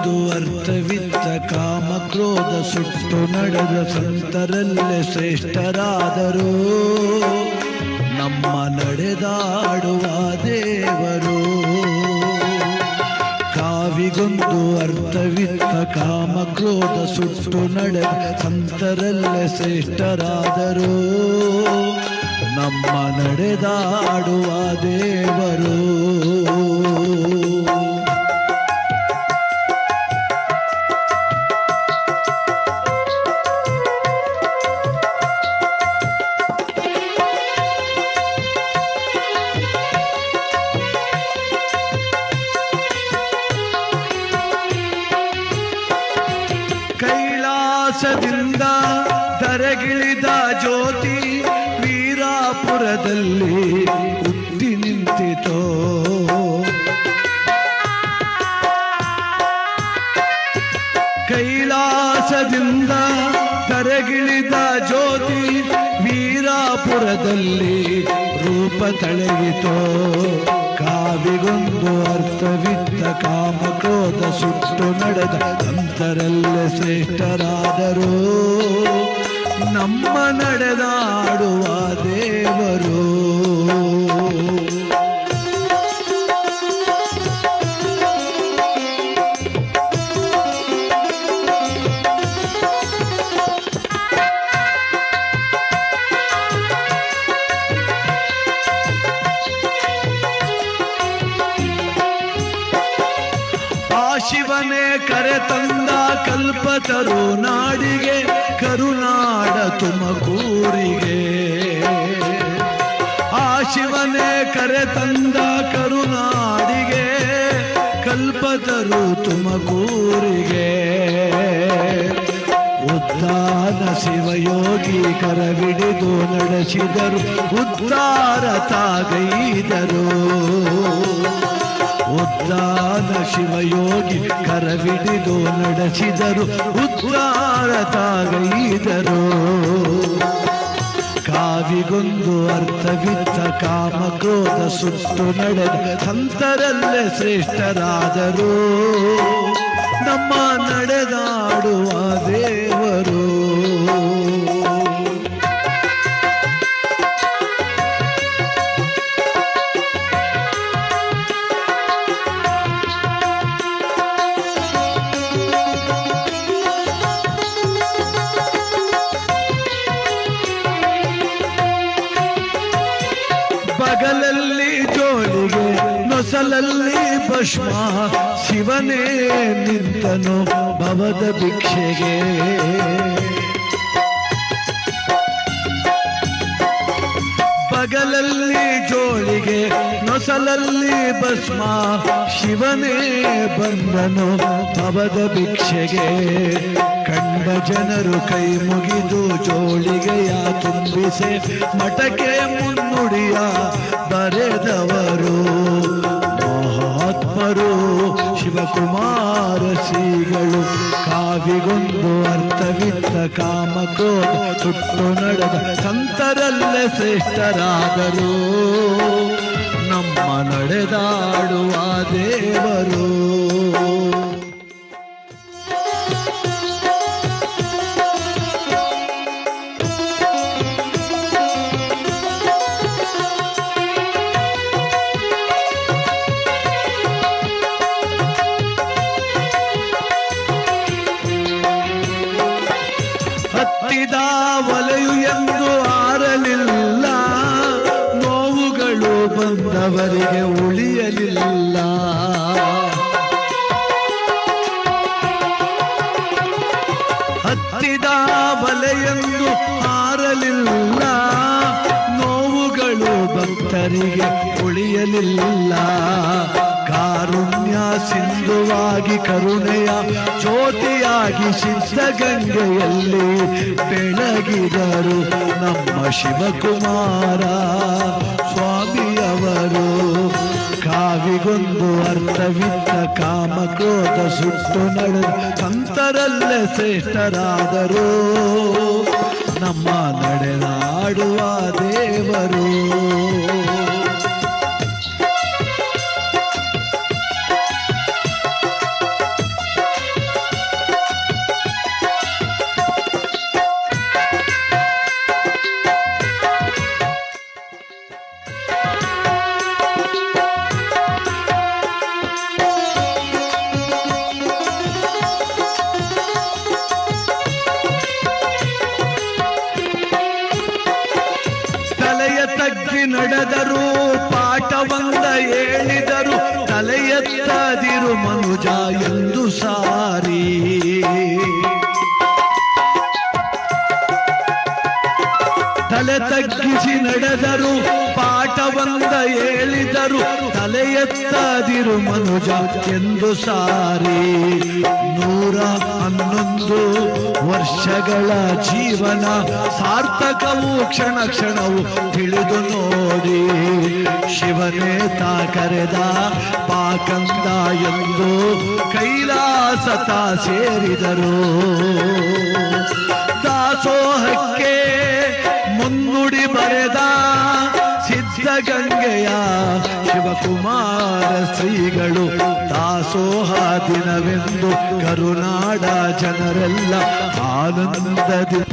ಕಾವಿಗೊಂದು ಅರ್ಥವಿತ್ತ ಕಾಮ ಕ್ರೋಧ ಸುಟ್ಟು ನಡೆದ ಸಂತರಲ್ಲೇ ಶ್ರೇಷ್ಠರಾದರು ನಮ್ಮ ನಡೆದಾಡುವ ದೇವರು. ಕಾವಿಗೊಂದು ಅರ್ಥವಿತ್ತ ಕಾಮ ಕ್ರೋಧ ಸುಟ್ಟು ನಡೆದ ಸಂತರಲ್ಲೇ ಶ್ರೇಷ್ಠರಾದರು ನಮ್ಮ ನಡೆದಾಡುವ ದೇವರು. ಕೈಲಾಸದಿಂದ ಧರೆಗಿಳಿದ ಜ್ಯೋತಿ ವೀರಾಪುರದಲ್ಲಿ ಹುಟ್ಟಿ ನಿಂತಿತೋ. ಕೈಲಾಸದಿಂದ ಧರೆಗಿಳಿದ ಜ್ಯೋತಿ ವೀರಾಪುರದಲ್ಲಿ ರೂಪ ತಳೆಯಿತೋ. ಕಾವಿಗೊಂದು ಅರ್ಥವಿತ್ತ ಕಾಮ ಕ್ರೋಧ ಸುಟ್ಟು ನಡೆದ ಅಂತರಲ್ಲೇ ಶ್ರೇಷ್ಠರಾದರು ನಮ್ಮ ನಡೆದಾಡುವ ದೇವರು. ಶಿವನೇ ಕರೆ ತಂದ ಕಲ್ಪತರು ನಾಡಿಗೆ ಕರುನಾಡ ತುಮಕೂರಿಗೆ. ಆ ಶಿವನೇ ಕರೆ ತಂದ ಕರುನಾಡಿಗೆ ಕಲ್ಪತರು ತುಮಕೂರಿಗೆ. ಉದ್ಧಾನ ಶಿವಯೋಗಿ ಕರವಿಡಿದು ನಡೆಸಿದರು ಉದ್ಧಾರ ತಾಗೈದರು. ಉದ್ಧಾನ ಶಿವಯೋಗಿ ಕರವಿಡಿದು ನಡೆಸಿದರು ಉದ್ಧಾರ ತಾಗೈದರು. ಕಾವಿಗೊಂದು ಅರ್ಥವಿತ್ತ ಕಾಮ ಕ್ರೋಧ ಸುಟ್ಟು ನಡೆದ ಸಂತರಲ್ಲೇ ಶ್ರೇಷ್ಠರಾದರು ನಮ್ಮ ನಡೆದಾಡುವ ದೇವರು. ಬಗಲಲ್ಲಿ ಜೋಳಿಗೆ ನೊಸಲಲ್ಲಿ ಭಸ್ಮ ಶಿವನೇ ನಿಂತನು ಭವದ ಭಿಕ್ಷೆಗೆ. ಬಗಲಲ್ಲಿ ಜೋಳಿಗೆ ನೊಸಲಲ್ಲಿ ಭಸ್ಮ ಶಿವನೇ ಬಂದನು ಭವದ ಭಿಕ್ಷೆಗೆ. ಕಂಡ ಜನರು ಕೈ ಮುಗಿದು ಜೋಳಿಗೆಯ ತುಂಬಿಸೆ ಮಠಕ್ಕೆ ಮುನ್ನುಡಿಯ ಬರೆದವರು ಮಹಾತ್ಮರು ಶಿವಕುಮಾರ ಶ್ರೀಗಳು. ಕಾವಿಗೊಂದು ಅರ್ಥವಿತ್ತ ಕಾಮ ಕ್ರೋಧ ಸುಟ್ಟು ನಡೆದ ಸಂತರಲ್ಲೇ ಶ್ರೇಷ್ಠರಾದರು ನಮ್ಮ ನಡೆದಾಡುವ ದೇವರು. ಹತ್ತಿದ ಒಲೆಯು ಎಂದು ಆರಲಿಲ್ಲ, ನೋವುಗಳು ಬಂದವರಿಗೆ ಉಳಿಯಲಿಲ್ಲ. ಹತ್ತಿದ ಒಲೆಯೆಂದು ಆರಲಿಲ್ಲ, ನೋವುಗಳು ಭಕ್ತರಿಗೆ ಉಳಿಯಲಿಲ್ಲ. ಕಾರುಣ್ಯ ಸಿಂಧುವಾಗಿ ಕರುಣೆಯ ಜ್ಯೋತಿಯಾಗಿ ಸಿದ್ಧಗಂಗೆಯಲ್ಲಿ ಬೆಳಗಿದರು ನಮ್ಮ ಶಿವಕುಮಾರ ಸ್ವಾಮಿಯವರು. ಕಾವಿಗೊಂದು ಅರ್ಥವಿತ್ತ ಕಾಮ ಕ್ರೋಧ ಸುಟ್ಟು ನಡೆದ ಸಂತರಲ್ಲೇ ಶ್ರೇಷ್ಠರಾದರು ನಮ್ಮ ನಡೆದಾಡುವ ದೇವರು. ನಡೆದರು ಪಾಠವಂದ ಹೇಳಿದರು ತಲೆ ಎತ್ತದಿರು ಮನುಜ ಎಂದು ಸಾರಿ ತಲೆ ತಗ್ಗಿಸಿ ನಡೆದರು ಪಾಠವಂದ ಹೇಳಿದರು ತಲೆ ಎತ್ತದಿರು ಮನುಜ ಎಂದು ಸಾರಿ 111 ವರ್ಷಗಳ ಜೀವನ ಸಾರ್ಥಕವು ಕ್ಷಣ ಕ್ಷಣವು ತಿಳಿದು ನೋಡಿ ಶಿವನೇ ತಾ ಕರೆದ ಪಾಕಂದ ಎಂದು ಕೈಲಾಸ ತಾ ಸೇರಿದರು ದಾಸೋಹಕ್ಕೆ ಮುನ್ನುಡಿ ಬರೆದ ಸಿದ್ಧಗಂಗೆಯ ಶಿವಕುಮಾರ ಶ್ರೀಗಳು ದಾಸೋಹ ದಿನವೆಂದು ಕರುನಾಡ ಜನರೆಲ್ಲ ಆನಂದದಿಂದ